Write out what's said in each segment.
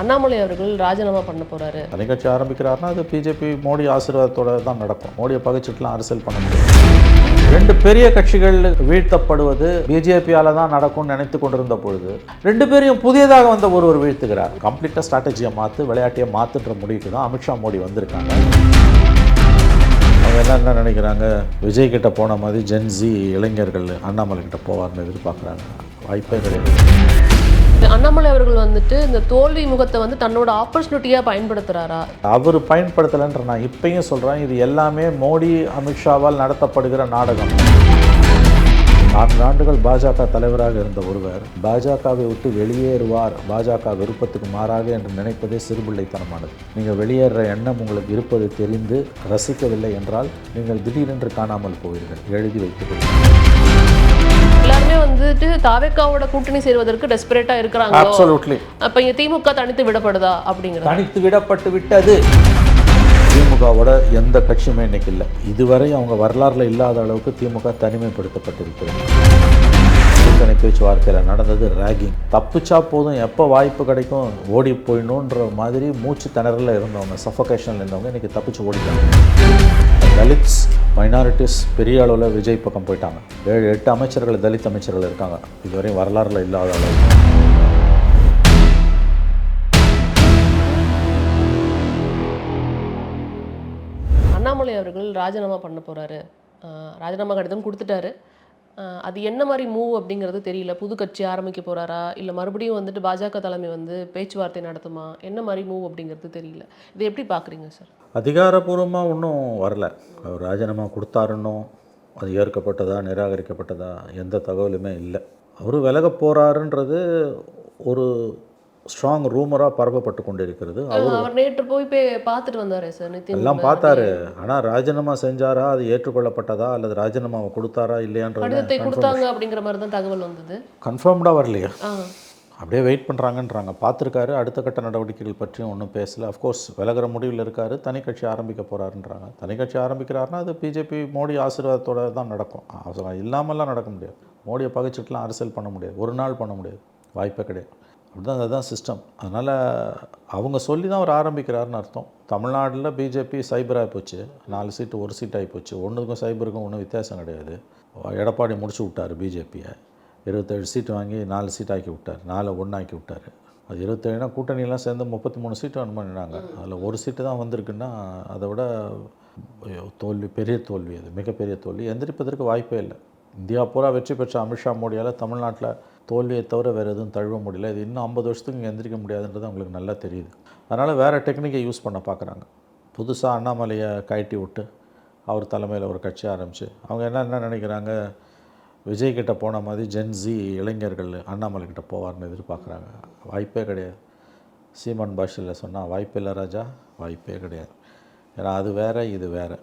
அண்ணாமலை அவர்கள் ராஜினாமா பண்ண போறாரு. தனி கட்சி ஆரம்பிக்கிறாருன்னா அது பிஜேபி மோடி ஆசீர்வாதத்தோட தான் நடக்கும். மோடியை பகைச்சிட்டுலாம் அரசியல் பண்ண முடியாது. ரெண்டு பெரிய கட்சிகள் வீழ்த்தப்படுவது பிஜேபியால தான் நடக்கும்னு நினைத்து கொண்டிருந்த பொழுது ரெண்டு பேரையும் புதியதாக வந்த ஒருவர் வீழ்த்துகிறார். கம்ப்ளீட்டாக ஸ்ட்ராட்டஜியை மாற்று, விளையாட்டையை மாற்றுன்ற முடிவுக்கு தான் அமித்ஷா மோடி வந்திருக்காங்க. அவங்க என்ன நினைக்கிறாங்க, விஜய் கிட்ட போன மாதிரி ஜென்சி இளைஞர்கள் அண்ணாமலை கிட்ட போவார்னு எதிர்பார்க்குறாங்க. வாய்ப்பே கிடையாது. அண்ணாமலை அவர்கள் வந்துட்டு இந்த தோல்வி முகத்தை வந்து தன்னோட ஆப்பர்ச்சுனிட்டியா பயன்படுத்துறாரா? அவர் பயன்படுத்தலைன்ற நான் இப்பயும் சொல்கிறேன். இது எல்லாமே மோடி அமித்ஷாவால் நடத்தப்படுகிற நாடகம். 4 ஆண்டுகள் பாஜக தலைவராக இருந்த ஒருவர் பாஜகவை விட்டு வெளியேறுவார், பாஜக விருப்பத்துக்கு மாறாக என்று நினைப்பதே சிறுபிள்ளைத்தனமானது. நீங்கள் வெளியேற எண்ணம் உங்களுக்கு இருப்பது தெரிந்து ரசிக்கவில்லை என்றால் நீங்கள் திடீரென்று காணாமல் போவீர்கள். எழுதி வைத்துக் எல்லாருமே வந்துட்டு தாவேக்காவோட கூட்டணி சேருவதற்கு டெஸ்பரேட்டா இருக்கிறாங்க. அப்சல்யூட்லி. அப்ப இங்க திமுக தனித்து விடப்படுதா அப்படிங்கிறது? தனித்து விடப்பட்டு விட்டது. திமுகவோட எந்த கட்சியுமே இன்னைக்கு இல்லை. இதுவரை அவங்க வரலாறுல இல்லாத அளவுக்கு திமுக தனிமைப்படுத்தப்பட்டிருக்கிறது. கூட்டணி பேச்சுவார்த்தையில் நடந்தது ரேகிங். தப்பிச்சா போதும், எப்போ வாய்ப்பு கிடைக்கும் ஓடி போயிடணுன்ற மாதிரி மூச்சு திணறல இருந்தவங்க, சஃபகேஷனில் இருந்தவங்க இன்னைக்கு தப்பிச்சு ஓடிட்டாங்க. தலித்ஸ், மைனாரிட்டிஸ் பெரிய அளவில் விஜய் பக்கம் போயிட்டாங்க. 7-8 அமைச்சர்கள் தலித் அமைச்சர்கள் இருக்காங்க. இதுவரையும் வரலாறுல இல்லாத அளவுக்கு. அண்ணாமலை அவர்கள் ராஜினாமா பண்ண போறாரு. ராஜினாமா கடிதம் கொடுத்துட்டாரு. அது என்ன மாதிரி மூவ் அப்படிங்கிறது தெரியல. புது கட்சி ஆரம்பிக்க போறாரா, இல்லை மறுபடியும் வந்துட்டு பாஜக தலைமை வந்து பேச்சுவார்த்தை நடத்துமா, என்ன மாதிரி மூவ் அப்படிங்கிறது தெரியல. இதை எப்படி பார்க்குறீங்க சார்? அதிகாரப்பூர்வமாக ஒன்றும் வரல. அவர் ராஜினாமா கொடுத்தாருன்னோ அது ஏற்கப்பட்டதா நிராகரிக்கப்பட்டதா எந்த தகவலுமே இல்லை. அவர் விலக போகிறாருன்றது ஒரு ஸ்ட்ராங் ரூமராக பரப்பப்பட்டு கொண்டு இருக்கிறது. அவர் நேற்று போய் பார்த்துட்டு வந்தாரே சார், நிதின் எல்லாம் பார்த்தாரு. ஆனால் ராஜினாமா செஞ்சாரா, அது ஏற்றுக்கொள்ளப்பட்டதா, அல்லது ராஜினாமாவை கொடுத்தாரா இல்லையான்றது கடிதத்தை கொடுத்தாங்க அப்படிங்கிற மாதிரி தான் தகவல் வந்தது. கன்ஃபார்ம்டாக வரலையா? அப்படியே வெயிட் பண்ணுறாங்கன்றாங்க. பார்த்துருக்காரு. அடுத்த கட்ட நடவடிக்கைகள் பற்றியும் ஒன்றும் பேசலை. அஃப்கோர்ஸ் விலகிற முடிவில் இருக்கார். தனி கட்சி ஆரம்பிக்க போகிறாருன்றாங்க. தனி கட்சி ஆரம்பிக்கிறாருன்னா அது பிஜேபி மோடி ஆசீர்வாதத்தோடு தான் நடக்கும். அவசரம் இல்லாமல்லாம் நடக்க முடியாது. மோடியை பகைச்சிட்டுலாம் அரசியல் பண்ண முடியாது. ஒரு நாள் பண்ண முடியாது. வாய்ப்பே கிடையாது. அப்படிதான் அதுதான் சிஸ்டம். அதனால் அவங்க சொல்லி தான் அவர் ஆரம்பிக்கிறாருன்னு அர்த்தம். தமிழ்நாட்டில் பிஜேபி சைபராக போச்சு. 4 சீட்டு 1 சீட் ஆகி போச்சு. ஒன்றுக்கும் சைபருக்கும் ஒன்றும் வித்தியாசம் கிடையாது. எடப்பாடி முடிச்சு விட்டார் பிஜேபியை. 27 சீட்டு வாங்கி 4 சீட் ஆக்கி விட்டார். 4-1 ஆக்கி விட்டார். அது 27னா கூட்டணியெல்லாம் சேர்ந்து 33 சீட்டு வேணும் பண்ணினாங்க. அதில் 1 சீட்டு தான் வந்திருக்குன்னா அதை விட தோல்வி, பெரிய தோல்வி, அது மிகப்பெரிய தோல்வி. எந்திரிப்பதற்கு வாய்ப்பே இல்லை. இந்தியா பூரா வெற்றி பெற்ற அமித்ஷா மோடியால் தமிழ்நாட்டில் தோல்வியை தவிர வேறு எதுவும் தழுவ முடியல. இது இன்னும் 50 வருஷத்துக்கு இங்கே எந்திரிக்க முடியாதுன்றது அவங்களுக்கு நல்லா தெரியுது. அதனால் வேறு டெக்னிக்கை யூஸ் பண்ண பார்க்குறாங்க. புதுசாக அண்ணாமலையை கழட்டி விட்டு அவர் தலைமையில் ஒரு கட்சி ஆரம்பித்து அவங்க என்ன நினைக்கிறாங்க, விஜய் கிட்ட போன மாதிரி ஜென்சி இளைஞர்கள் அண்ணாமலை கிட்ட போவார்னு எதிர்பார்க்குறாங்க. வாய்ப்பே கிடையாது. சீமான் பாஷையில் சொன்னால் வாய்ப்பே இல்லை ராஜா, வாய்ப்பே கிடையாது. ஏன்னா அது வேறு, இது வேறு.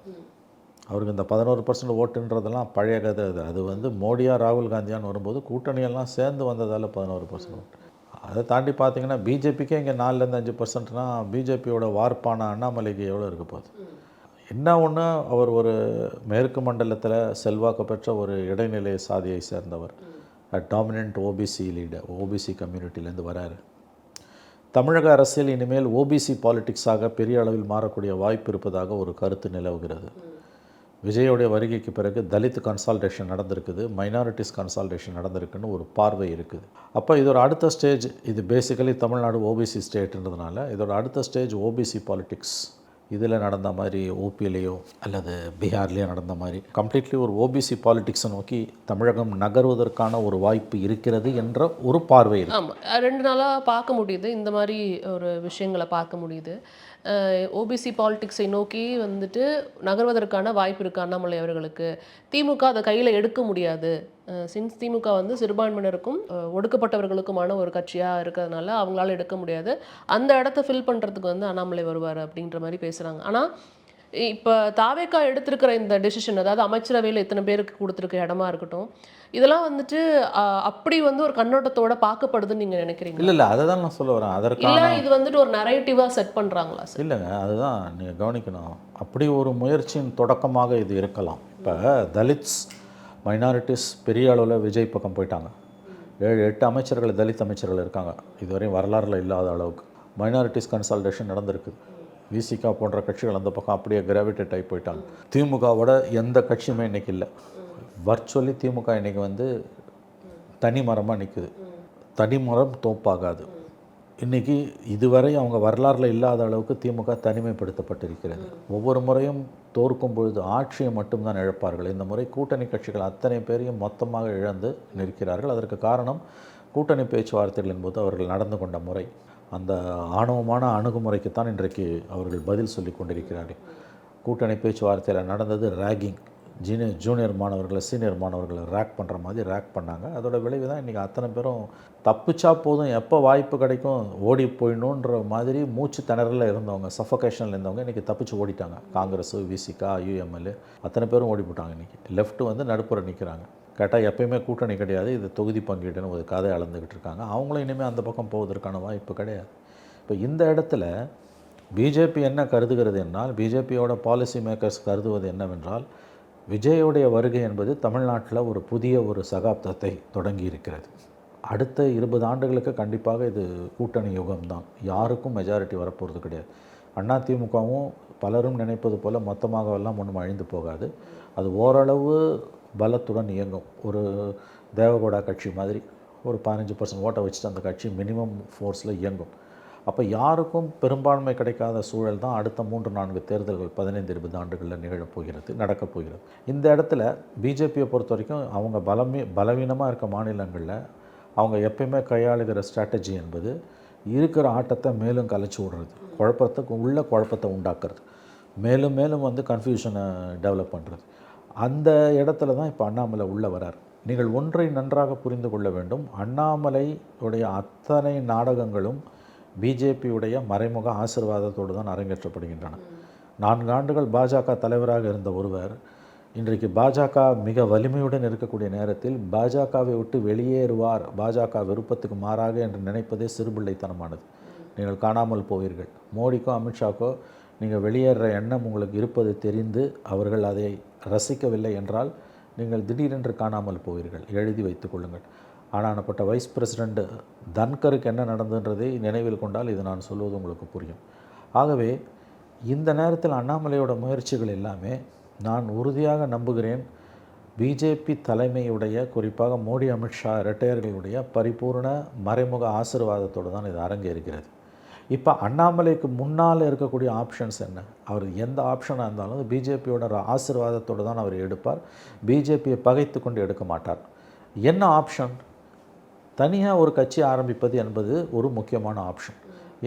அவருக்கு இந்த 11% ஓட்டுன்றதெல்லாம் பழைய கதை. அது வந்து மோடியா ராகுல் காந்தியான்னு வரும்போது கூட்டணியெல்லாம் சேர்ந்து வந்ததால் 11% ஓட்டு. அதை தாண்டி பார்த்தீங்கன்னா பிஜேபிக்கே இங்கே 4-5%னா பிஜேபியோட வார்ப்பான அண்ணாமலைக்கு எவ்வளோ இருக்க போகுது? என்ன ஒன்று, அவர் ஒரு மேற்கு மண்டலத்தில் செல்வாக்கு பெற்ற ஒரு இடைநிலை சாதியை சேர்ந்தவர். டாமினன்ட் ஓபிசி லீடர், ஓபிசி கம்யூனிட்டிலேருந்து வராரு. தமிழக அரசியல் இனிமேல் ஓபிசி பாலிட்டிக்ஸாக பெரிய அளவில் மாறக்கூடிய வாய்ப்பு இருப்பதாக ஒரு கருத்து நிலவுகிறது. விஜயோடைய வருகைக்கு பிறகு தலித் கன்சால்டேஷன் நடந்திருக்குது, மைனாரிட்டிஸ் கன்சால்டேஷன் நடந்திருக்குன்னு ஒரு பார்வை இருக்குது. அப்போ இதோட அடுத்த ஸ்டேஜ், இது பேசிக்கலி தமிழ்நாடு ஓபிசி ஸ்டேட்டுன்றதுனால இதோட அடுத்த ஸ்டேஜ் ஓபிசி பாலிட்டிக்ஸ். இதில் நடந்த மாதிரி ஓபியிலேயோ அல்லது பீகார்லேயோ நடந்த மாதிரி கம்ப்ளீட்லி ஒரு ஓபிசி பாலிட்டிக்ஸை நோக்கி தமிழகம் நகர்வதற்கான ஒரு வாய்ப்பு இருக்கிறது என்ற ஒரு பார்வை. ஆமாம், 2 நாளாக பார்க்க முடியுது. இந்த மாதிரி ஒரு விஷயங்களை பார்க்க முடியுது. ஓபிசி பாலிட்டிக்ஸை நோக்கி வந்துட்டு நகர்வதற்கான வாய்ப்பு இருக்குது அண்ணாமலை அவர்களுக்கு. திமுக அதை கையில் எடுக்க முடியாது. சின்ஸ் திமுக வந்து சிறுபான்மையினருக்கும் ஒடுக்கப்பட்டவர்களுக்குமான ஒரு கட்சியாக இருக்கிறதுனால அவங்களால எடுக்க முடியாது. அந்த இடத்த ஃபில் பண்ணுறதுக்கு வந்து அண்ணாமலை வருவார் அப்படின்ற மாதிரி பேசுகிறாங்க. ஆனால் இப்போ தாவேக்கா எடுத்திருக்கிற இந்த டெசிஷன், அதாவது அமைச்சரவையில் இத்தனை பேருக்கு கொடுத்துருக்க இடமா இருக்கட்டும், இதெல்லாம் வந்துட்டு அப்படி வந்து ஒரு கண்ணோட்டத்தோட பார்க்கப்படுதுன்னு நீங்கள் நினைக்கிறீங்க? இல்லை, அதை தான் நான் சொல்ல வரேன். அதற்கான இது வந்துட்டு ஒரு நரேட்டிவாக செட் பண்ணுறாங்களா சார்? இல்லைங்க, அதுதான் நீங்கள் கவனிக்கணும். அப்படி ஒரு முயற்சியின் தொடக்கமாக இது இருக்கலாம். இப்போ தலித்ஸ், மைனாரிட்டிஸ் பெரிய அளவில் விஜய் பக்கம் போயிட்டாங்க. 7-8 அமைச்சர்கள் தலித் அமைச்சர்கள் இருக்காங்க. இதுவரையும் வரலாறுல இல்லாத அளவுக்கு. மைனாரிட்டிஸ் கன்சால்டேஷன் நடந்திருக்குது. விசிகா போன்ற கட்சிகள் அந்த பக்கம் அப்படியே கிராவிடேட் ஆகி போயிட்டாங்க. திமுகவோட எந்த கட்சியுமே இன்றைக்கி இல்லை. வர்ச்சுவலி திமுக இன்றைக்கி வந்து தனி மரமாக நிற்குது. தனிமரம் தோப்பாகாது. இன்றைக்கி இதுவரை அவங்க வரலாறில் இல்லாத அளவுக்கு திமுக தனிமைப்படுத்தப்பட்டிருக்கிறது. ஒவ்வொரு முறையும் தோற்கும் பொழுது ஆட்சியை மட்டும்தான் இழப்பார்கள். இந்த முறை கூட்டணி கட்சிகள் அத்தனை பேரையும் மொத்தமாக இழந்து நிற்கிறார்கள். அதற்கு காரணம் கூட்டணி பேச்சுவார்த்தைகளின் போது அவர்கள் நடந்து கொண்ட முறை. அந்த ஆணவமான அணுகுமுறைக்குத்தான் இன்றைக்கு அவர்கள் பதில் சொல்லி கொண்டிருக்கிறார்கள். கூட்டணி பேச்சுவார்த்தையில் நடந்தது ரேகிங். ஜூனியர் மாணவர்களை சீனியர் மாணவர்களை ரேக் பண்ணுற மாதிரி ரேக் பண்ணாங்க. அதோட விளைவு தான் இன்றைக்கி அத்தனை பேரும் தப்பிச்சா போதும், எப்போ வாய்ப்பு கிடைக்கும் ஓடி போயிடணுன்ற மாதிரி மூச்சு திணறலில் இருந்தவங்க, சஃபகேஷனில் இருந்தவங்க இன்றைக்கி தப்பிச்சு ஓடிட்டாங்க. காங்கிரஸ், விசிகா, யூஎம்எல் அத்தனை பேரும் ஓடி போட்டாங்க. இன்றைக்கி லெஃப்ட்டு வந்து நடுப்புற நிற்கிறாங்க. கேட்டால் எப்பயுமே கூட்டணி கிடையாது, இது தொகுதி பங்கீடுன்னு ஒரு கதை அளந்துக்கிட்டு இருக்காங்க. அவங்களும் இனிமேல் அந்த பக்கம் போவதற்கான வாய்ப்பு கிடையாது. இப்போ இந்த இடத்துல பிஜேபி என்ன கருதுகிறது என்றால், பிஜேபியோட பாலிசி மேக்கர்ஸ் கருதுவது என்னவென்றால், விஜயோடைய வருகை என்பது தமிழ்நாட்டில் ஒரு புதிய ஒரு சகாப்தத்தை தொடங்கி இருக்கிறது. அடுத்த 20 ஆண்டுகளுக்கு கண்டிப்பாக இது கூட்டணி யுகம்தான். யாருக்கும் மெஜாரிட்டி வரப்போகிறது கிடையாது. அதிமுகவும் பலரும் நினைப்பது போல் மொத்தமாகவெல்லாம் ஒன்றும் அழிந்து போகாது. அது ஓரளவு பலத்துடன் இயங்கும். ஒரு தேவகவுடா கட்சி மாதிரி ஒரு 15% ஓட்டை வச்சுட்டு அந்த கட்சி மினிமம் ஃபோர்ஸில் இயங்கும். அப்போ யாருக்கும் பெரும்பான்மை கிடைக்காத சூழல் தான் அடுத்த 3-4 தேர்தல்கள் 15-20 ஆண்டுகளில் நிகழப்போகிறது, நடக்கப் போகிறது. இந்த இடத்துல பிஜேபியை பொறுத்த வரைக்கும் அவங்க பலவீனமாக இருக்க மாநிலங்களில் அவங்க எப்பயுமே கையாளுகிற ஸ்ட்ராட்டஜி என்பது இருக்கிற ஆட்டத்தை மேலும் கலைச்சி விடுறது, குழப்பத்தை உண்டாக்குறது, மேலும் மேலும் வந்து கன்ஃபியூஷனை டெவலப் பண்ணுறது. அந்த இடத்துல தான் இப்போ அண்ணாமலை உள்ளே வரார். நீங்கள் ஒன்றை நன்றாக புரிந்து கொள்ள வேண்டும். அண்ணாமலையுடைய அத்தனை நாடகங்களும் பிஜேபியுடைய மறைமுக ஆசீர்வாதத்தோடு தான் அரங்கேற்றப்படுகின்றன. 4 ஆண்டுகள் பாஜக தலைவராக இருந்த ஒருவர் இன்றைக்கு பாஜக மிக வலிமையுடன் இருக்கக்கூடிய நேரத்தில் பாஜகவை விட்டு வெளியேறுவார், பாஜக விருப்பத்துக்கு மாறாக என்று நினைப்பதே சிறுபிள்ளைத்தனமானது. நீங்கள் காணாமல் போவீர்கள். மோடிக்கோ அமித்ஷாக்கோ நீங்கள் வெளியேற எண்ணம் உங்களுக்கு இருப்பது தெரிந்து அவர்கள் அதை ரசிக்கவில்லை என்றால் நீங்கள் திடீரென்று காணாமல் போவீர்கள். எழுதி வைத்துக் கொள்ளுங்கள். ஆனானப்பட்ட வைஸ் பிரசிடெண்ட் தன்கருக்கு என்ன நடந்ததுன்றதை நினைவில் கொண்டால் இது நான் சொல்வது உங்களுக்கு புரியும். ஆகவே இந்த நேரத்தில் அண்ணாமலையோட முயற்சிகள் எல்லாமே நான் உறுதியாக நம்புகிறேன் பிஜேபி தலைமையுடைய, குறிப்பாக மோடி அமித்ஷா இரட்டையர்களுடைய பரிபூர்ண மறைமுக ஆசீர்வாதத்தோடு தான் இது அரங்கேறுகிறது. இப்போ அண்ணாமலைக்கு முன்னால் இருக்கக்கூடிய ஆப்ஷன்ஸ் என்ன? அவர் எந்த ஆப்ஷனாக இருந்தாலும் பிஜேபியோட ஆசீர்வாதத்தோடு தான் அவர் எடுப்பார். பிஜேபியை பகைத்து கொண்டு எடுக்க மாட்டார். என்ன ஆப்ஷன்? தனியாக ஒரு கட்சி ஆரம்பிப்பது என்பது ஒரு முக்கியமான ஆப்ஷன்.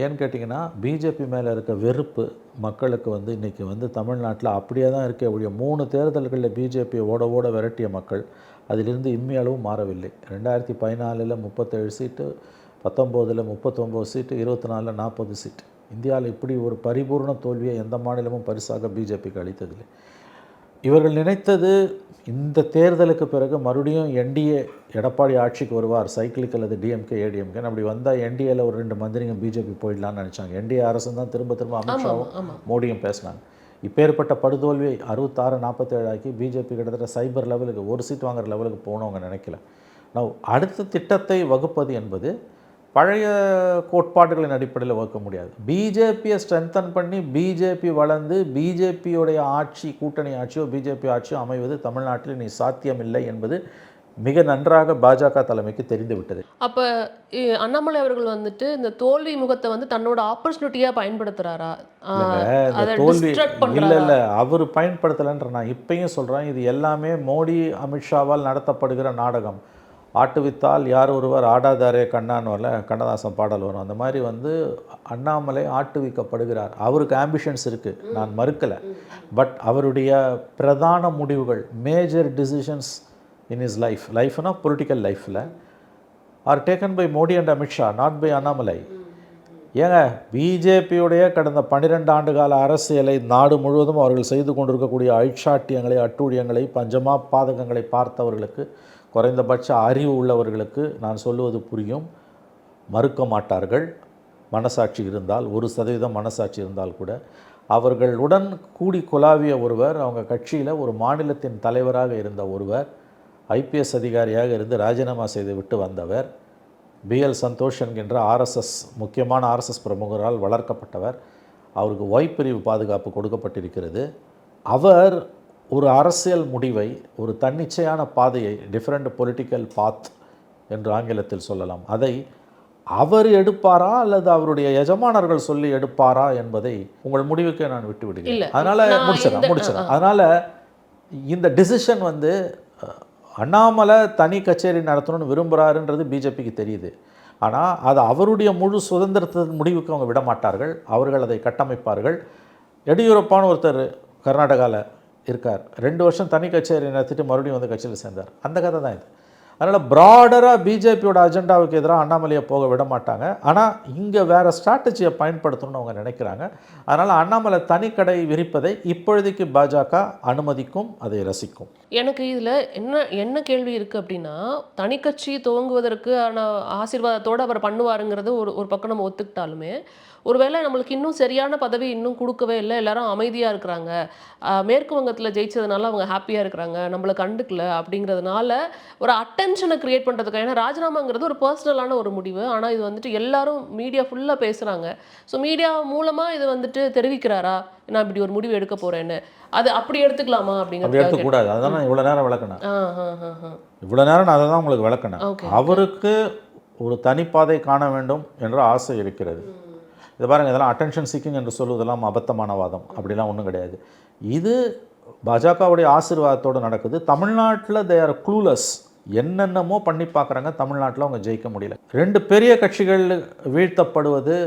ஏன்னு கேட்டிங்கன்னா, பிஜேபி மேலே இருக்க வெறுப்பு மக்களுக்கு வந்து இன்றைக்கி வந்து தமிழ்நாட்டில் அப்படியே தான் இருக்க ஒழிய 3 தேர்தல்களில் பிஜேபியை ஓட விரட்டிய மக்கள் அதிலிருந்து இம்மியளவும் மாறவில்லை. 2014 37 சீட்டு, 19 39 சீட்டு, 24 40 சீட்டு. இந்தியாவில் இப்படி ஒரு பரிபூர்ண தோல்வியை எந்த மாநிலமும் பரிசாக பிஜேபிக்கு அளித்ததில்லை. இவர்கள் நினைத்தது இந்த தேர்தலுக்கு பிறகு மறுபடியும் என்டிஏ எடப்பாடி ஆட்சிக்கு வருவார், சைக்கிளிக் அல்லது டிஎம்கே ஏடிஎம்கே. அப்படி வந்தால் என்டிஏல ஒரு 2 மந்திரிங்க பிஜேபி போயிடலான்னு நினச்சாங்க. என்டிஏ அரசு தான் திரும்ப அமித்ஷாவும் மோடியும் பேசினாங்க. இப்பேற்பட்ட படுதோல்வியை 66-47 ஆக்கி பிஜேபி கிட்டத்தட்ட சைபர் லெவலுக்கு 1 சீட் வாங்குற லெவலுக்கு போகணுங்க நினைக்கல. நான் அடுத்த திட்டத்தை வகுப்பது என்பது பழைய கோட்பாடுகளின் அடிப்படையில் வகுக்க முடியாது. பிஜேபியை ஸ்ட்ரென்தன் பண்ணி பிஜேபி வளர்ந்து பிஜேபியோடைய ஆட்சி, கூட்டணி ஆட்சியோ பிஜேபி ஆட்சியோ அமைவது தமிழ்நாட்டில் இனி சாத்தியமில்லை என்பது மிக நன்றாக பாஜக தலைமைக்கு தெரிந்துவிட்டது. அப்போ அண்ணாமலை அவர்கள் வந்துட்டு இந்த தோல்வி முகத்தை வந்து தன்னோட ஆப்பர்ச்சுனிட்டியாக பயன்படுத்துகிறாரா? தோல்வி இல்லை, அவர் பயன்படுத்தலைன்ற நான் இப்பயும் சொல்கிறேன். இது எல்லாமே மோடி அமித்ஷாவால் நடத்தப்படுகிற நாடகம். ஆட்டுவித்தால் யார் ஒருவர் ஆடாதாரே கண்ணான்னு வரல, கண்ணதாசன் பாடல் வரும். அந்த மாதிரி வந்து அண்ணாமலை ஆட்டுவிக்கப்படுகிறார். அவருக்கு ஆம்பிஷன்ஸ் இருக்குது, நான் மறுக்கலை. பட் அவருடைய பிரதான முடிவுகள், major decisions in is லைஃப்னா political லைஃப்பில் are taken by Modi and Amit Shah, not by Annamalai. ஏங்க, பிஜேபியுடைய கடந்த 12 ஆண்டு கால அரசியலை நாடு முழுவதும் அவர்கள் செய்து கொண்டிருக்கக்கூடிய அழிச்சாட்டியங்களை, அட்டூழியங்களை, பஞ்சமா பாதகங்களை பார்த்தவர்களுக்கு, குறைந்தபட்ச அறிவு உள்ளவர்களுக்கு நான் சொல்லுவது புரியும். மறுக்க மாட்டார்கள். மனசாட்சி இருந்தால், 1% மனசாட்சி இருந்தால் கூட அவர்களுடன் கூடி குலாவிய ஒருவர், அவங்க கட்சியில் ஒரு மாநிலத்தின் தலைவராக இருந்த ஒருவர், ஐபிஎஸ் அதிகாரியாக இருந்து ராஜினாமா செய்து விட்டு வந்தவர், பிஎல் சந்தோஷ் என்கின்ற ஆர்எஸ்எஸ் முக்கியமான ஆர்எஸ்எஸ் பிரமுகரால் வளர்க்கப்பட்டவர். அவருக்கு ஒய் பிரிவு பாதுகாப்பு கொடுக்கப்பட்டிருக்கிறது. அவர் ஒரு அரசியல் முடிவை, ஒரு தன்னிச்சையான பாதையை, டிஃப்ரெண்ட் பொலிட்டிக்கல் பாத் என்று ஆங்கிலத்தில் சொல்லலாம், அதை அவர் எடுப்பாரா அல்லது அவருடைய எஜமானர்கள் சொல்லி எடுப்பாரா என்பதை உங்கள் முடிவுக்கே நான் விட்டு விடுகிறேன். அதனால் முடிச்சிடறேன். அதனால் இந்த டிசிஷன் வந்து அண்ணாமலை தனி கச்சேரி நடத்தணும்னு விரும்புகிறாருன்றது பிஜேபிக்கு தெரியுது. ஆனால் அது அவருடைய முழு சுதந்திரத்தின் முடிவுக்கு அவங்க விட மாட்டார்கள். அவர்கள் அதை கட்டமைப்பார்கள். எடியூரப்பான்னு ஒருத்தர் கர்நாடகாவில் இருக்கார், 2 வருஷம் தனி கச்சேரி நடத்திட்டு மறுபடியும் வந்து கட்சியில் சேர்ந்தார். அந்த கதை தான் இது. அதனால் ப்ராடராக பிஜேபியோட அஜெண்டாவுக்கு எதிராக அண்ணாமலையை போக விட மாட்டாங்க. ஆனால் இங்கே வேறு ஸ்ட்ராட்டஜியை பயன்படுத்தணும்னு அவங்க நினைக்கிறாங்க. அதனால் அண்ணாமலை தனிக்கடை விரிப்பதை இப்பொழுதைக்கு பாஜக அனுமதிக்கும், அதை ரசிக்கும். எனக்கு இதில் என்ன கேள்வி இருக்குது அப்படின்னா, தனிக்கட்சி துவங்குவதற்கு ஆசீர்வாதத்தோடு அவர் பண்ணுவாருங்கிறது ஒரு பக்கம் நம்ம ஒத்துக்கிட்டாலுமே, ஒருவேளை நம்மளுக்கு இன்னும் சரியான பதவி இன்னும் கொடுக்கவே இல்லை, எல்லாரும் அமைதியாக இருக்கிறாங்க, மேற்கு வங்கத்தில் ஜெயிச்சதுனால அவங்க ஹாப்பியாக இருக்கிறாங்க, நம்மளை கண்டுக்கல அப்படிங்கிறதுனால ஒரு அட்டென்ஷனை க்ரியேட் பண்ணுறதுக்காக. ஏன்னா ராஜினாமாங்கிறது ஒரு பர்சனலான ஒரு முடிவு. ஆனால் இது வந்துட்டு எல்லாரும் மீடியா ஃபுல்லாக பேசுகிறாங்க. ஸோ மீடியா மூலமாக இது வந்துட்டு தெரிவிக்கிறாரா, நான் இப்படி ஒரு முடிவு எடுக்க போகிறேன்னு, அது அப்படி எடுத்துக்கலாமா அப்படிங்கிறது எடுக்கக்கூடாது. அதான் நான் இவ்வளோ நேரம் விளக்கினேன். இவ்வளோ நேரம் நான் அதை தான் உங்களுக்கு விளக்கினேன். அவருக்கு ஒரு தனிப்பாதை காண வேண்டும் என்ற ஆசை இருக்கிறது. இதை பாருங்கள், இதெல்லாம் அட்டென்ஷன் சீக்கிங் என்று சொல்வதெல்லாம் அபத்தமான வாதம். அப்படிலாம் ஒன்றும் கிடையாது. இது பாஜகவுடைய ஆசீர்வாதத்தோடு நடக்குது. தமிழ்நாட்டில் தே ஆர் க்ளூலெஸ். என்னென்னமோ பண்ணி பார்க்குறாங்க, தமிழ்நாட்டில் அவங்க ஜெயிக்க முடியல. 2 பெரிய கட்சிகள் வீழ்த்தப்படுவது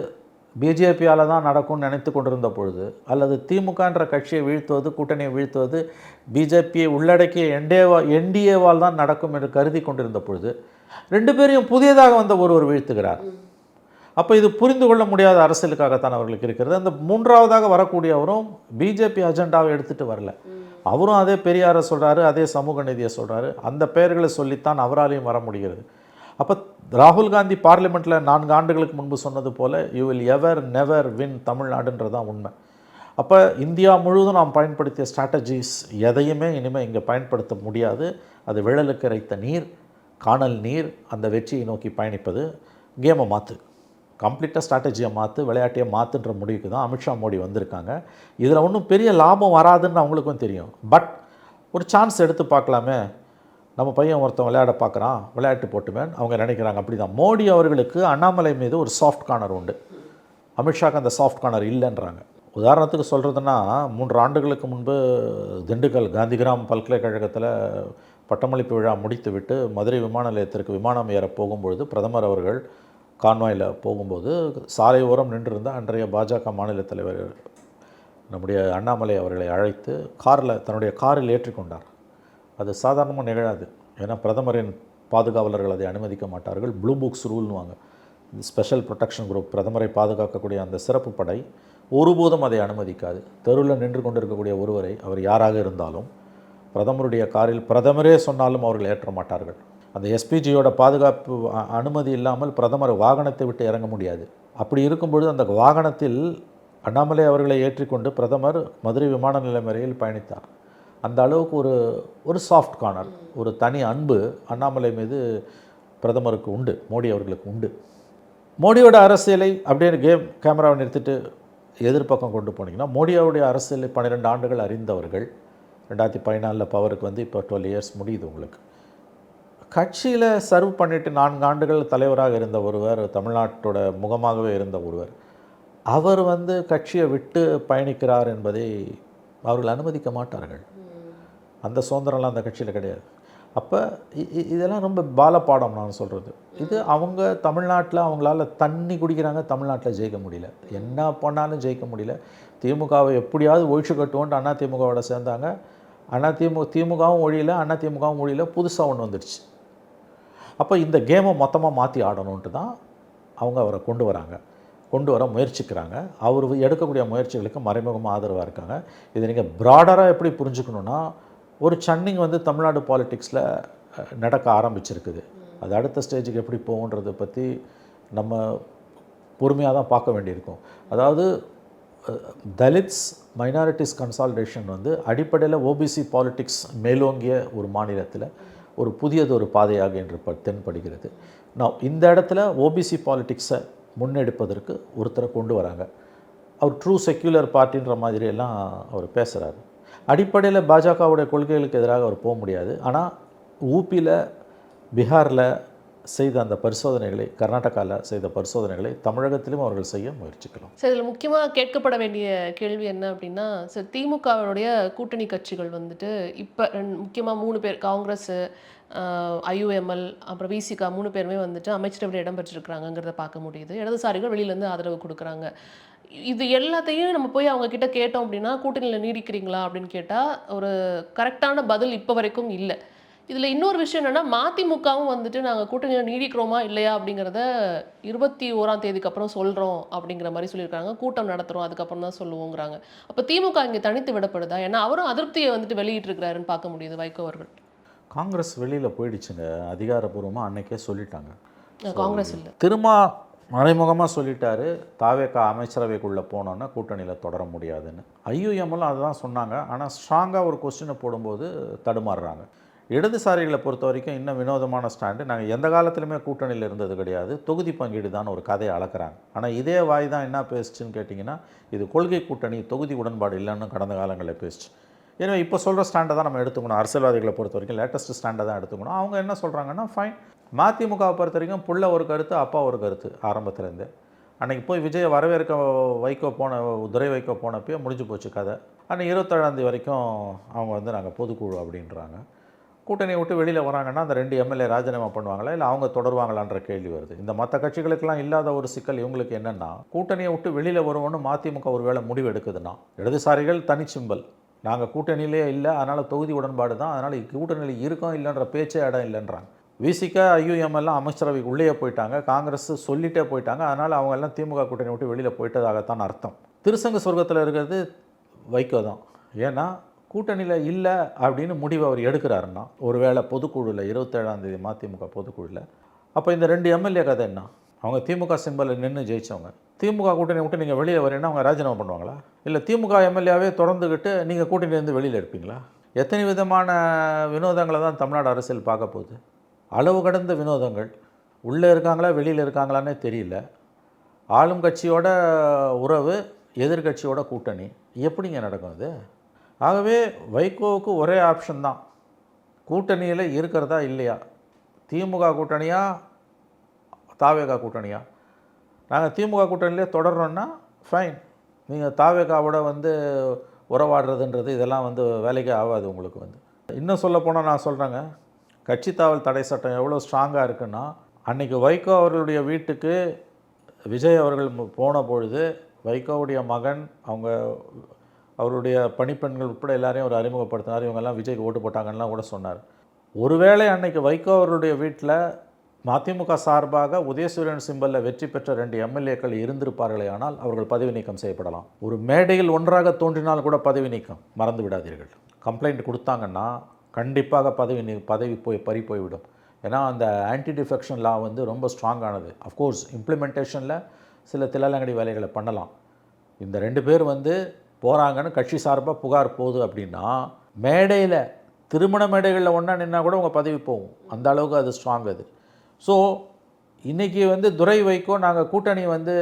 பிஜேபியால் தான் நடக்கும்னு நினைத்து கொண்டிருந்த பொழுது, அல்லது திமுகன்ற கட்சியை வீழ்த்துவது, கூட்டணியை வீழ்த்துவது பிஜேபியை உள்ளடக்கிய என்டிஏவால் தான் நடக்கும் என்று கருதி கொண்டிருந்த பொழுது 2 பேரையும் புதியதாக வந்த ஒருவர் வீழ்த்துகிறார். அப்போ இது புரிந்து கொள்ள முடியாத அரசியலுக்காகத்தான் அவர்களுக்கு இருக்கிறது. அந்த 3ஆவதாக வரக்கூடியவரும் பிஜேபி அஜெண்டாவை எடுத்துகிட்டு வரல. அவரும் அதே பெரியாரை சொல்கிறாரு, அதே சமூக நீதியை சொல்கிறாரு. அந்த பெயர்களை சொல்லித்தான் அவராலையும் வர முடிகிறது. அப்போ ராகுல் காந்தி பார்லிமெண்ட்டில் 4 ஆண்டுகளுக்கு முன்பு சொன்னது போல், you will ever never win தமிழ்நாடுன்றது தான் உண்மை. அப்போ இந்தியா முழுவதும் நாம் பயன்படுத்திய ஸ்ட்ராட்டஜிஸ் எதையுமே இனிமேல் இங்கே பயன்படுத்த முடியாது. அது விழலுக்கு இறைத்த நீர், காணல் நீர். அந்த வெற்றியை நோக்கி பயணிப்பது. கேமை மாற்று, கம்ப்ளீட்டாக ஸ்ட்ராட்டஜியை மாற்று, விளையாட்டையை மாற்றுன்ற முடிவுக்கு தான் அமித்ஷா மோடி வந்திருக்காங்க. இதில் ஒன்றும் பெரிய லாபம் வராதுன்னு அவங்களுக்கும் தெரியும். பட் ஒரு சான்ஸ் எடுத்து பார்க்கலாமே, நம்ம பையன் ஒருத்தன் விளையாட பார்க்குறான், விளையாட்டு போட்டுமேன்னு அவங்க நினைக்கிறாங்க. அப்படி தான் மோடி அவர்களுக்கு அண்ணாமலை மீது ஒரு சாஃப்ட் கார்னர் உண்டு. அமித்ஷாக்கு அந்த சாஃப்ட் கார்னர் இல்லைன்றாங்க. உதாரணத்துக்கு சொல்கிறதுனா, 3 ஆண்டுகளுக்கு முன்பு திண்டுக்கல் காந்திகிராம் பல்கலைக்கழகத்தில் பட்டமளிப்பு விழா முடித்துவிட்டு மதுரை விமான நிலையத்திற்கு விமானம் ஏற போகும்பொழுது பிரதமர் அவர்கள் கான்வாயில் போகும்போது சாலை ஓரம் நின்றிருந்த அன்றைய பாஜக மாநில தலைவர் நம்முடைய அண்ணாமலை அவர்களை அழைத்து தன்னுடைய காரில் ஏற்றிக்கொண்டார். அது சாதாரணமாக நிகழாது. ஏன்னா பிரதமரின் பாதுகாவலர்கள் அதை அனுமதிக்க மாட்டார்கள். ப்ளூ புக்ஸ் ரூல்னுவாங்க. ஸ்பெஷல் ப்ரொடெக்ஷன் குரூப், பிரதமரை பாதுகாக்கக்கூடிய அந்த சிறப்பு படை ஒருபோதும் அதை அனுமதிக்காது. தெருவில் நின்று கொண்டிருக்கக்கூடிய ஒருவரை, அவர் யாராக இருந்தாலும், பிரதமருடைய காரில் பிரதமரே சொன்னாலும் அவர்கள் ஏற்ற மாட்டார்கள். அந்த எஸ்பிஜியோட பாதுகாப்பு அனுமதி இல்லாமல் பிரதமர் வாகனத்தை விட்டு இறங்க முடியாது. அப்படி இருக்கும்பொழுது அந்த வாகனத்தில் அண்ணாமலை அவர்களை ஏற்றிக்கொண்டு பிரதமர் மதுரை விமான நிலையம் வரையில் பயணித்தார். அந்த அளவுக்கு ஒரு சாஃப்ட் கார்னர், ஒரு தனி அன்பு அண்ணாமலை மீது பிரதமருக்கு உண்டு, மோடி அவர்களுக்கு உண்டு. மோடியோட அரசியலை அப்படியே கேமராவை நிறுத்திட்டு எதிர்பக்கம் கொண்டு போனீங்கன்னா, மோடியோடைய அரசியலை 12 ஆண்டுகள் அறிந்தவர்கள். 2014 பவருக்கு வந்து இப்போ 12 இயர்ஸ் முடியுது உங்களுக்கு. கட்சியில் சர்வ் பண்ணிவிட்டு 4 ஆண்டுகள் தலைவராக இருந்த ஒருவர், தமிழ்நாட்டோட முகமாகவே இருந்த ஒருவர், அவர் வந்து கட்சியை விட்டு பயணிக்கிறார் என்பதை அவர்கள் அனுமதிக்க மாட்டார்கள். அந்த சுதந்திரம்லாம் அந்த கட்சியில் கிடையாது. அப்போ இதெல்லாம் ரொம்ப பாலப்பாடம் நான் சொல்கிறது. இது அவங்க தமிழ்நாட்டில் அவங்களால தண்ணி குடிக்கிறாங்க, தமிழ்நாட்டில் ஜெயிக்க முடியல. என்ன பண்ணாலும் ஜெயிக்க முடியல. திமுகவை எப்படியாவது ஒழிச்சு கட்டுவோன்ட்டு அதிமுகவோட சேர்ந்தாங்க. திமுகவும் ஒழியல, அதிமுகவும் ஒழியல, புதுசாக ஒன்று வந்துடுச்சு. அப்போ இந்த கேமை மொத்தமாக மாற்றி ஆடணுன்ட்டு தான் அவங்க அவரை கொண்டு வர முயற்சிக்கிறாங்க. அவர் எடுக்கக்கூடிய முயற்சிகளுக்கு மறைமுகமாக ஆதரவாக இருக்காங்க. இதை நீங்கள் ப்ராடராக எப்படி புரிஞ்சுக்கணுன்னா, ஒரு சன்னிங் வந்து தமிழ்நாடு பாலிட்டிக்ஸில் நடக்க ஆரம்பிச்சிருக்குது. அது அடுத்த ஸ்டேஜுக்கு எப்படி போகுன்றதை பற்றி நம்ம பொறுமையாக தான் பார்க்க வேண்டியிருக்கும். அதாவது தலித்ஸ் மைனாரிட்டிஸ் கன்சால்டேஷன் வந்து அடிப்படையில் ஓபிசி பாலிட்டிக்ஸ் மேலோங்கிய ஒரு மாநிலத்தில் ஒரு புதியதொரு பாதையாக என்று தென்படுகிறது. நான் இந்த இடத்துல ஓபிசி பாலிட்டிக்ஸை முன்னெடுப்பதற்கு ஒருத்தரை கொண்டு வராங்க. அவர் ட்ரூ செக்யூலர் பார்ட்டின்ற மாதிரியெல்லாம் அவர் பேசுகிறாரு. அடிப்படையில் பாஜகவுடைய கொள்கைகளுக்கு எதிராக அவர் போக முடியாது. ஆனால் ஊபியில், பீகாரில் செய்த அந்த பரிசோதனைகளை, கர்நாடகாவில் செய்த பரிசோதனைகளை தமிழகத்திலும் அவர்கள் செய்ய முயற்சிக்கலாம். சார், இதில் முக்கியமாக கேட்கப்பட வேண்டிய கேள்வி என்ன அப்படின்னா, சார் திமுகவுடைய கூட்டணி கட்சிகள் வந்துட்டு இப்போ முக்கியமாக 3 பேர், காங்கிரஸ், ஐயுஎம்எல், அப்புறம் விசிகா 3 பேருமே வந்துட்டு அமைச்சரவையில் இடம் பெற்றிருக்கிறாங்கிறத பார்க்க முடியுது. இடதுசாரிகள் வெளியிலேருந்து ஆதரவு கொடுக்குறாங்க. இது எல்லாத்தையும் நம்ம போய் அவங்க கிட்ட கேட்டோம் அப்படின்னா, கூட்டணியில் நீடிக்கிறீங்களா அப்படின்னு கேட்டால் ஒரு கரெக்டான பதில் இப்போ வரைக்கும் இல்லை. இதில் இன்னொரு விஷயம் என்னென்னா, மதிமுகவும் வந்துட்டு நாங்கள் கூட்டணியில் நீடிக்கிறோமா இல்லையா அப்படிங்கிறத 21ஆம் தேதிக்கு அப்புறம் சொல்கிறோம் அப்படிங்கிற மாதிரி சொல்லியிருக்காங்க. கூட்டம் நடத்துகிறோம், அதுக்கப்புறம் தான் சொல்லுவோங்கிறாங்க. அப்போ திமுக இங்கே தனித்து விடப்படுதா? ஏன்னா அவரும் அதிருப்தியை வந்துட்டு வெளியிட்டிருக்கிறாருன்னு பார்க்க முடியுது வைகோ அவர்கள். காங்கிரஸ் வெளியில் போயிடுச்சுங்க, அதிகாரப்பூர்வமாக அன்னைக்கே சொல்லிட்டாங்க. காங்கிரஸ் இல்லை, திரும்ப மறைமுகமாக சொல்லிட்டாரு, தாவேகா அமைச்சரவைக்குள்ளே போனோன்னா கூட்டணியில் தொடர முடியாதுன்னு. ஐயுஎம்எல் அதுதான் சொன்னாங்க. ஆனால் ஸ்ட்ராங்காக ஒரு கொஸ்டினை போடும்போது தடுமாறுறாங்க. இடதுசாரிகளை பொறுத்த வரைக்கும் இன்னும் வினோதமான ஸ்டாண்டு. நாங்கள் எந்த காலத்துலையுமே கூட்டணியில் இருந்தது கிடையாது, தொகுதி பங்கீடு தான் ஒரு கதையை அளக்குறாங்க. ஆனால் இதே வாய் தான் என்ன பேசுச்சுன்னு கேட்டிங்கன்னா, இது கொள்கை கூட்டணி, தொகுதி உடன்பாடு இல்லைன்னு கடந்த காலங்களில் பேசுச்சு. எனவே இப்போ சொல்கிற ஸ்டாண்டை தான் நம்ம எடுத்துக்கணும். அரசியல்வாதிகளை பொறுத்த வரைக்கும் லேட்டஸ்ட் ஸ்டாண்டை தான் எடுத்துக்கணும். அவங்க என்ன சொல்கிறாங்கன்னா, ஃபைன். மதிமுகவை பொறுத்த வரைக்கும் புள்ள ஒரு கருத்து, அப்பா ஒரு கருத்து ஆரம்பத்துலேருந்து. அன்றைக்கி போய் விஜயை வரவேற்க துரை வைகோ போனப்போ முடிஞ்சு போச்சு கதை. அன்றைக்கி 27ஆம் தேதி வரைக்கும் அவங்க வந்து நாங்கள் பொதுக்குழு அப்படின்றாங்க. கூட்டணியை விட்டு வெளியில் வராங்கன்னா அந்த 2 எம்எல்ஏ ராஜினாமா பண்ணுவாங்களா இல்லை அவங்க தொடருவாங்களான்ற கேள்வி வருது. இந்த மற்ற கட்சிகளுக்கெல்லாம் இல்லாத ஒரு சிக்கல் இவங்களுக்கு என்னென்னா, கூட்டணியை விட்டு வெளியில் வருவோன்னு மதிமுக ஒரு வேளை முடிவு எடுக்குதுன்னா, இடதுசாரிகள் தனி சிம்பல், நாங்கள் கூட்டணியிலே இல்லை, அதனால் தொகுதி உடன்பாடு தான், அதனால் கூட்டணியில் இருக்கோம் இல்லைன்ற பேச்சே இடம் இல்லைன்றாங்க. விசிகா, ஐயுஎம்எல்லாம் அமைச்சரவைக்கு உள்ளே போயிட்டாங்க, காங்கிரஸ் சொல்லிட்டே போயிட்டாங்க. அதனால் அவங்க எல்லாம் திமுக கூட்டணி விட்டு வெளியில் போயிட்டதாகத்தான் அர்த்தம். திருசங்க சொர்க்கத்தில் இருக்கிறது வைகோ தான். ஏன்னா கூட்டணியில் இல்லை அப்படின்னு முடிவு அவர் எடுக்கிறாருன்னா, ஒருவேளை பொதுக்குழுவில் 27ஆம் தேதி மதிமுக பொதுக்குழுவில், அப்போ இந்த 2 எம்எல்ஏ கதை என்ன? அவங்க திமுக சிம்பலில் நின்று ஜெயித்தவங்க. திமுக கூட்டணி விட்டு நீங்கள் வெளியே வரீங்கன்னா அவங்க ராஜினாமா பண்ணுவாங்களா? இல்லை திமுக எம்எல்ஏவே தொடர்ந்துக்கிட்டு நீங்கள் கூட்டணியிலேருந்து வெளியில் எடுப்பீங்களா? எத்தனை விதமான வினோதங்களை தான் தமிழ்நாடு அரசியல் பார்க்க போகுது. அளவு கடந்த வினோதங்கள். உள்ளே இருக்காங்களா வெளியில் இருக்காங்களான்னே தெரியல. ஆளும் கட்சியோட உறவு, எதிர்கட்சியோட கூட்டணி, எப்படிங்க நடக்கும் அது? ஆகவே வைகோவுக்கு ஒரே ஆப்ஷன் தான், கூட்டணியில் இருக்கிறதா இல்லையா. திமுக கூட்டணியா, தாவேகா கூட்டணியா? நாங்கள் திமுக கூட்டணியிலே தொடர்றோன்னா ஃபைன். நீங்கள் தாவேகாவோட வந்து உறவாடுறதுன்றது இதெல்லாம் வந்து வேலைக்கே ஆகாது உங்களுக்கு. இன்னும் சொல்லப்போனால் நான் சொல்கிறேங்க, கட்சி தாவல் தடை சட்டம் எவ்வளோ ஸ்ட்ராங்காக இருக்குன்னா, அன்றைக்கி வைகோ அவர்களுடைய வீட்டுக்கு விஜய் அவர்கள் போன பொழுது வைகோவுடைய மகன், அவருடைய பணிப்பெண்கள் உட்பட எல்லாரையும் அவர் அறிமுகப்படுத்தினார். இவங்கெல்லாம் விஜய்க்கு ஓட்டு போட்டாங்கலாம் கூட சொன்னார். ஒருவேளை அன்னைக்கு வைகோ அவருடைய வீட்டில் மதிமுக சார்பாக உதயசூரியன் சிம்பலில் வெற்றி பெற்ற 2 எம்எல்ஏக்கள் இருந்திருப்பார்களே ஆனால் அவர்கள் பதவி நீக்கம் செய்யப்படலாம். ஒரு மேடையில் ஒன்றாக தோன்றினால் கூட பதவி நீக்கம் மறந்து விடாதீர்கள். கம்ப்ளைண்ட் கொடுத்தாங்கன்னா கண்டிப்பாக பதவி பறி போய்விடும். ஏன்னா அந்த ஆன்டி டிஃபெக்ஷன் லா வந்து ரொம்ப ஸ்ட்ராங்கானது. அஃப்கோர்ஸ் இம்ப்ளிமெண்டேஷனில் சில தில்லாலங்கடி வேலைகளை பண்ணலாம். இந்த 2 பேர் வந்து போகிறாங்கன்னு கட்சி சார்பாக புகார் போகுது அப்படின்னா, மேடையில் திருமண மேடைகளில் ஒன்றா நின்னா கூட உங்கள் பதவி போகும். அந்த அளவுக்கு அது ஸ்ட்ராங் அது. ஸோ இன்றைக்கி வந்து துரை வைகோ நாங்கள் கூட்டணி வந்து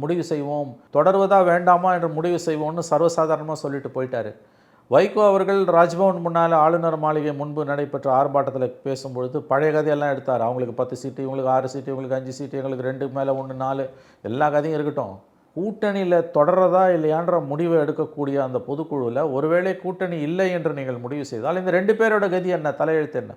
முடிவு செய்வோம், தொடர்வதா வேண்டாமா என்று முடிவு செய்வோம்னு சர்வசாதாரணமாக சொல்லிட்டு போயிட்டார். வைகோ அவர்கள் ராஜ்பவன் முன்னால் ஆளுநர் மாளிகை முன்பு நடைபெற்ற ஆர்ப்பாட்டத்தில் பேசும்பொழுது பழைய கதையெல்லாம் எடுத்தார். அவங்களுக்கு 10 சீட்டு, இவங்களுக்கு 6 சீட்டு, இவங்களுக்கு 5 சீட்டு, எங்களுக்கு 2 மேலே 1 4, எல்லா கதையும் இருக்கட்டும். கூட்டணியில் தொடர்றதா இல்லையான்ற முடிவை எடுக்கக்கூடிய அந்த பொதுக்குழுவில் ஒருவேளை கூட்டணி இல்லை என்று நீங்கள் முடிவு செய்தால் இந்த 2 பேரோட கதி என்ன, தலையெழுத்து என்ன?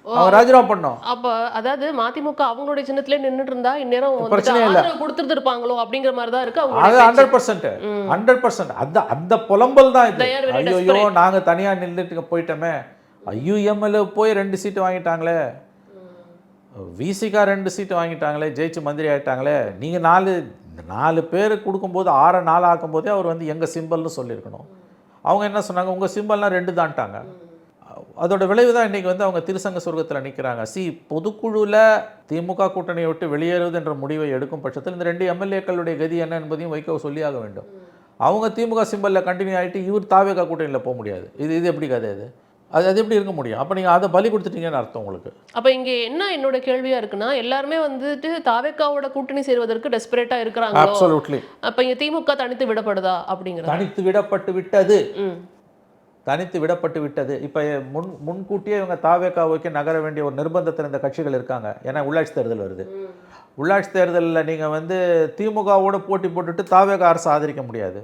அவங்க ராஜினாமா பண்ணோம். அப்போ அதாவது மதிமுக அவங்களுடைய சின்னத்திலே நின்றுட்டு இருந்தா இந்நேரம் பிரச்சனை இல்லை, கொடுத்துருப்பாங்களோ அப்படிங்கிற மாதிரி தான் இருக்கு. அது 100% அந்த புலம்பல் தான் இது. ஐயோ நாங்கள் தனியாக நின்றுட்டு போயிட்டோமே, ஐயுஎம்எல்ஏ போய் 2 சீட்டு வாங்கிட்டாங்களே, விசிகா 2 சீட்டு வாங்கிட்டாங்களே, ஜெயிச்சு மந்திரி ஆகிட்டாங்களே, நீங்கள் 4 பேர் கொடுக்கும்போது 6 4 ஆக்கும்போதே அவர் வந்து எங்கள் சிம்பல்னு சொல்லியிருக்கணும். அவங்க என்ன சொன்னாங்க, உங்கள் சிம்பல்லாம் 2 தான்ட்டாங்க. அதோட விளைவு தான் இன்றைக்கி வந்து அவங்க திருசங்க சொர்க்கத்தில் நிற்கிறாங்க. பொதுக்குழுவில் திமுக கூட்டணியை விட்டு வெளியேறுவது என்ற முடிவை எடுக்கும் பட்சத்தில் இந்த 2 எம்எல்ஏக்களுடைய கதி என்ன என்பதையும் வைகோ சொல்லியாக வேண்டும். அவங்க திமுக சிம்பலில் கண்டினியூ ஆகிட்டு இவர் தாவேகா கூட்டணியில் போக முடியாது. இது எப்படி கதை? இது அது எப்படி இருக்க முடியும்? அப்போ நீங்கள் அதை பலி கொடுத்துட்டீங்கன்னு அர்த்தம் உங்களுக்கு. அப்ப இங்க என்ன என்னோட கேள்வியா இருக்குன்னா, எல்லாருமே வந்துட்டு தாவேக்காவோட கூட்டணி சேருவதற்கு டெஸ்பரேட்டா இருக்கிறாங்களோ, அப்சல்யூட்லி. அப்ப இங்க திமுக தனித்து விடப்படுதா அப்படிங்கிறது. தனித்து விடப்பட்டு விட்டது. ம். தனித்து விடப்பட்டு விட்டது. இப்போ முன்கூட்டியே இவங்க தாவேக்காவுக்கு நகர வேண்டிய ஒரு நிர்பந்தத்தில் இந்த கட்சிகள் இருக்காங்க. ஏன்னா உள்ளாட்சி தேர்தல் வருது. உள்ளாட்சி தேர்தலில் நீங்கள் வந்து திமுகவோட போட்டி போட்டுட்டு தாவேக்கா அரசு ஆதரிக்க முடியாது.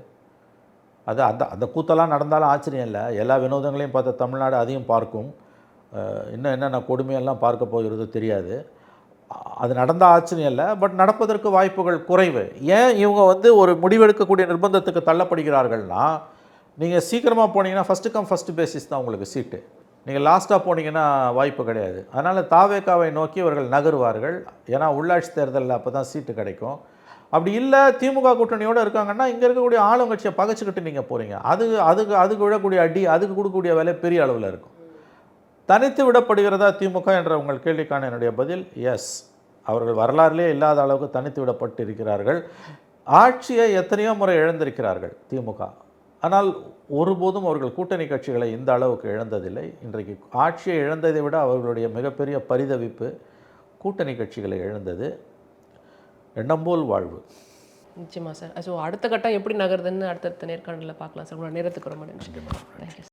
அது அந்த அந்த கூத்தெல்லாம் நடந்தாலும் ஆச்சரியம் இல்லை. எல்லா வினோதங்களையும் பார்த்த தமிழ்நாடு அதையும் பார்க்கும். இன்னும் என்னென்ன கொடுமையெல்லாம் பார்க்க போகிறது தெரியாது. அது நடந்தால் ஆச்சரியம் இல்லை. பட் நடப்பதற்கு வாய்ப்புகள் குறைவு. ஏன் இவங்க வந்து ஒரு முடிவெடுக்கக்கூடிய நிர்பந்தத்துக்கு தள்ளப்படுகிறார்கள்னா, நீங்கள் சீக்கிரமாக போனீங்கன்னா ஃபஸ்ட்டு கம் ஃபஸ்ட்டு பேசிஸ் தான் உங்களுக்கு சீட்டு. நீங்கள் லாஸ்ட்டாக போனீங்கன்னா வாய்ப்பு கிடையாது. அதனால் தாவேக்காவை நோக்கி இவர்கள் நகருவார்கள். ஏன்னா உள்ளாட்சி தேர்தலில் அப்போ தான் சீட்டு கிடைக்கும். அப்படி இல்லை திமுக கூட்டணியோடு இருக்காங்கன்னா இங்கே இருக்கக்கூடிய ஆளுங்கட்சியை பகைச்சிக்கிட்டு நீங்கள் போகிறீங்க. அதுக்கு விடக்கூடிய அடி, அதுக்கு கொடுக்கக்கூடிய வேலை பெரிய அளவில் இருக்கும். தனித்து விடப்படுகிறதா திமுக என்ற உங்கள் கேள்விக்கான என்னுடைய பதில் எஸ். அவர்கள் வரலாறுலேயே இல்லாத அளவுக்கு தனித்து விடப்பட்டு இருக்கிறார்கள். ஆட்சியை எத்தனையோ முறை இழந்திருக்கிறார்கள் திமுக. ஆனால் ஒருபோதும் அவர்கள் கூட்டணி கட்சிகளை இந்த அளவுக்கு இழந்ததில்லை. இன்றைக்கு ஆட்சியை இழந்ததை விட அவர்களுடைய மிகப்பெரிய பரிதவிப்பு கூட்டணி கட்சிகளை இழந்தது. எண்ணம்போல் வாழ்வு. நிச்சயமா சார். ஸோ அடுத்த கட்டம் எப்படி நகருதுன்னு அடுத்தடுத்த நேர்காணலில் பார்க்கலாம் சார். உங்களோட நேரத்துக்கு ரொம்ப நன்றி. தேங்க்யூ.